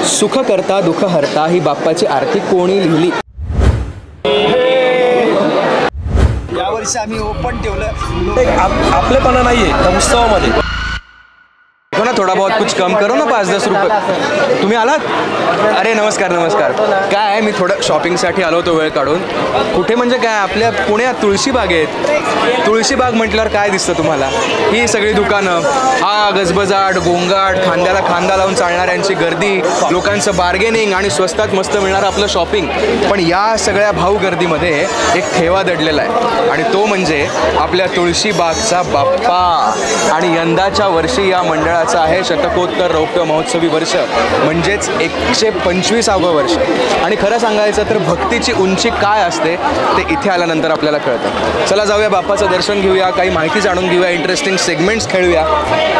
सुख करता दुःख हरता ही बाप्पाची आरती कोणी लिहिली? यावर्षी आम्ही ओपन ठेवलं. आपलेपणा नाहीये त्या उत्सवामध्ये. हो ना, थोडा बहुत कुछ कम करो ना, 5-10 रुपये. तुम्ही आलात? अरे नमस्कार नमस्कार. काय आहे, मी थोडं शॉपिंगसाठी आलो होतो वेळ काढून. कुठे म्हणजे काय, आपल्या पुण्यात तुळशीबाग आहेत. तुळशीबाग म्हटल्यावर काय दिसतं तुम्हाला? ही सगळी दुकानं, हा गजबजाट गोंगाट, खांद्याला खांदा लावून चालणाऱ्यांची गर्दी, लोकांचं बार्गेनिंग आणि स्वस्तात मस्त मिळणारं आपलं शॉपिंग. पण या सगळ्या भाऊ गर्दीमध्ये एक ठेवा दडलेला आहे आणि तो म्हणजे आपल्या तुळशीबागचा बाप्पा. आणि यंदाच्या वर्षी या मंडळाचा आहे शतकोत्तर रौप्य महोत्सवी वर्ष, म्हणजेच 125वं वर्ष. आणि खरं सांगायचं तर भक्तीची उंची काय असते ते इथे आल्यानंतर आपल्याला कळतं. चला जाऊया, बाप्पाचं दर्शन घेऊया, काही माहिती जाणून घेऊया, इंटरेस्टिंग सेगमेंट्स खेळूया.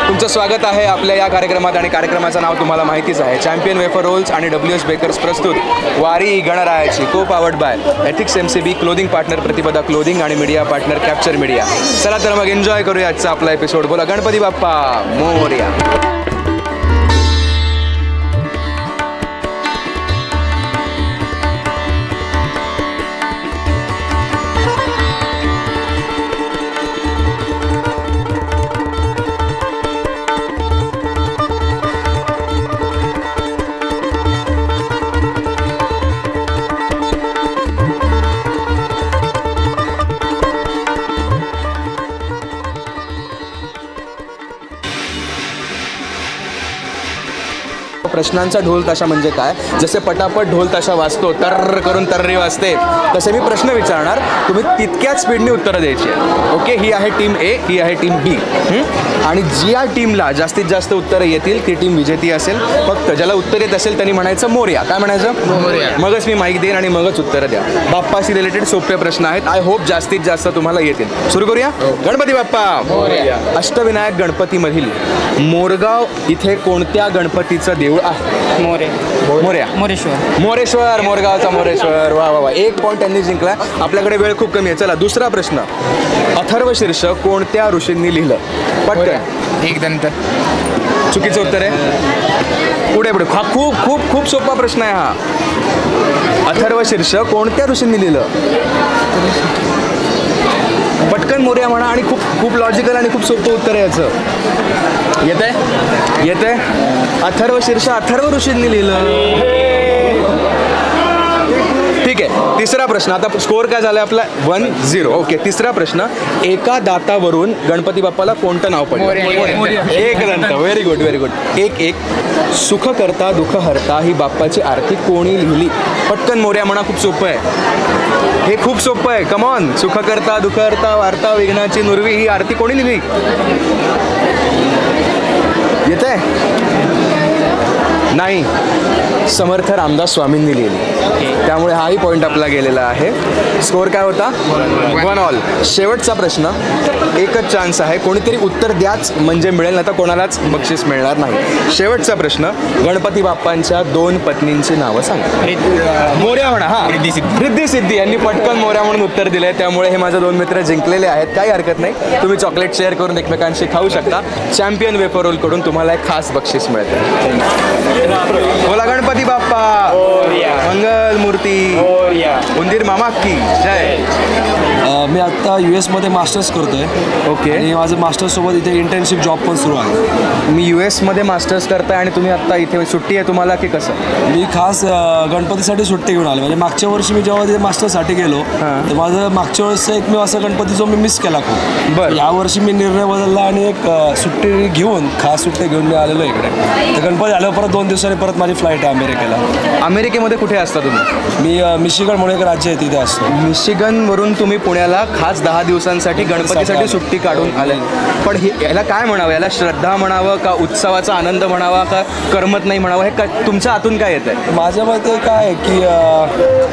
तुमचं स्वागत आहे आपल्या या कार्यक्रमात आणि कार्यक्रमाचं नाव तुम्हाला माहितीच आहे, चॅम्पियन वेफर रोल्स आणि WS बेकर्स प्रस्तुत वारी गणरायाची, को powered by ethics MCB, clothing partner प्रतिपदा क्लोदिंग आणि मीडिया पार्टनर कॅप्चर मीडिया. चला तर मग एन्जॉय करूया आजचा आपला एपिसोड. बोला गणपती बाप्पा मोरया. प्रश्नांचा ढोल ताशा म्हणजे काय, जसे पटापट ढोल ताशा वाजतो, तर करून तर्री वाजते, तसे मी प्रश्न विचारणार, तुम्ही तितक्याच स्पीडने उत्तरं द्यायची आहे. ओके, ही आहे टीम A, ही आहे टीम B. आणि ज्या टीमला जास्तीत जास्त उत्तरं येतील ती टीम विजेती असेल. फक्त ज्याला उत्तर येत असेल त्यांनी म्हणायचं मोरया. काय म्हणायचं? मोरया. मगच मी माईक देईन आणि मगच उत्तरं द्या. बाप्पाशी रिलेटेड सोपे प्रश्न आहेत. आय होप जास्तीत जास्त तुम्हाला येतील. सुरू करूया. गणपती बाप्पा मोरया. अष्टविनायक गणपतीमधील मोरगाव इथे कोणत्या गणपतीचं देऊळ आहे? मोरया. मोरेश्वर. मोरगावचा मोरेश्वर. वा वा वा, 1 पॉईंट त्यांनी जिंकला. आपल्याकडे वेळ खूप कमी आहे. चला दुसरा प्रश्न. अथर्वशीर्ष कोणत्या ऋषींनी लिहिलं? पटकन. एकदंत. चुकीचं उत्तर आहे. पुढे पुढे. हा खूप खूप खूप सोपा प्रश्न आहे हा. अथर्वशीर्ष कोणत्या ऋषींनी लिहिलं? पटकन मोरया म्हणा आणि खूप खूप लॉजिकल आणि खूप सोपं उत्तर आहे याचं. येतंय? अथर्वशीर्ष अथर्व ऋषींनी लिहिलं. ठीक आहे. तिसरा प्रश्न. आता स्कोअर काय झाला आपला? 1-0. ओके, तिसरा प्रश्न. एका दातावरून गणपती बाप्पाला कोणतं नाव पडलं? एक दंत. Very good very good. 1-1. सुख करता दुःख हरता ही बाप्पाची आरती कोणी लिहिली? पटकन मोरया म्हणा, खूप सोपं आहे हे, खूप सोपं आहे. कमॉन. सुख करता दुःख हरता वार्ता विघ्नाची नुरवी ही आरती कोणी लिहिली? येत आहे? नाही, समर्थ रामदास स्वामींनी लिहिली. त्यामुळे हाही पॉईंट आपला गेलेला आहे. स्कोअर काय होता? 1-1. शेवटचा प्रश्न. एकच चान्स आहे, कोणीतरी उत्तर द्याच म्हणजे मिळेल, नाही तर कोणालाच बक्षीस मिळणार नाही. शेवटचा प्रश्न. गणपती बाप्पांच्या 2 पत्नींची नावं सांगा. मोरया म्हणा. हा, रिद्धी सिद्धी यांनी पटकन मोरया म्हणून उत्तर दिलंय. त्यामुळे हे माझे 2 मित्र जिंकलेले आहेत. काही हरकत नाही, तुम्ही चॉकलेट शेअर करून एकमेकांशी खाऊ शकता. चॅम्पियन वेफर रोल कडून तुम्हाला एक खास बक्षीस मिळते. बोला गणपती बाप्पा मंगल मूर्ती. उंदीर मामा की जय. मी आत्ता US मध्ये मास्टर्स करतोय. ओके. आणि माझं मास्टर्स सोबत इथे इंटर्नशिप जॉब पण सुरू आहे. मी US मध्ये मास्टर्स करताय आणि तुम्ही आत्ता इथे सुट्टी आहे तुम्हाला की कसं? मी खास गणपतीसाठी सुट्टी घेऊन आलो. म्हणजे मागच्या वर्षी मी जेव्हा तिथे मास्टर्ससाठी गेलो तर माझं मागच्या वेळेस एक मी असा गणपती जो मी मिस केला खूप. बरं. यावर्षी मी निर्णय बदलला आणि एक सुट्टी घेऊन खास सुट्टी घेऊन मी आलेलो इकडे. तर गणपती आल्यावर परत 2 दिवसांनी परत माझी फ्लाईट आहे अमेरिकेला. अमेरिकेमध्ये कुठे असता तुम्ही? मी मिशिगन म्हणून एक राज्य आहे तिथे असतो. मिशिगनवरून तुम्ही पुण्याला खास 10 दिवसांसाठी गणपतीसाठी सुट्टी काढून आले. पण याला काय म्हणावं? याला श्रद्धा म्हणावं का उत्सवाचा आनंद म्हणावा का करमत नाही म्हणावं? हे तुमच्या आतून काय येत आहे? माझ्या मते काय आहे की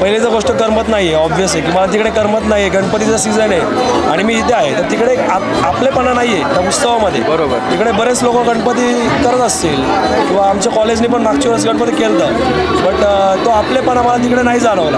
पहिली जर गोष्ट करमत नाही आहे. ऑब्व्हियस आहे की मला तिकडे करमत नाही आहे. गणपतीचा सीझन आहे आणि मी इथे आहे, तर तिकडे आपलेपणा नाही आहे त्या उत्सवामध्ये. बरोबर. तिकडे बरेच लोक गणपती करत असतील किंवा आमच्या कॉलेजने पण मागच्या वेळेस गणपती केलं, बट तो आपलेपणा मला तिकडे नाही जाणवला.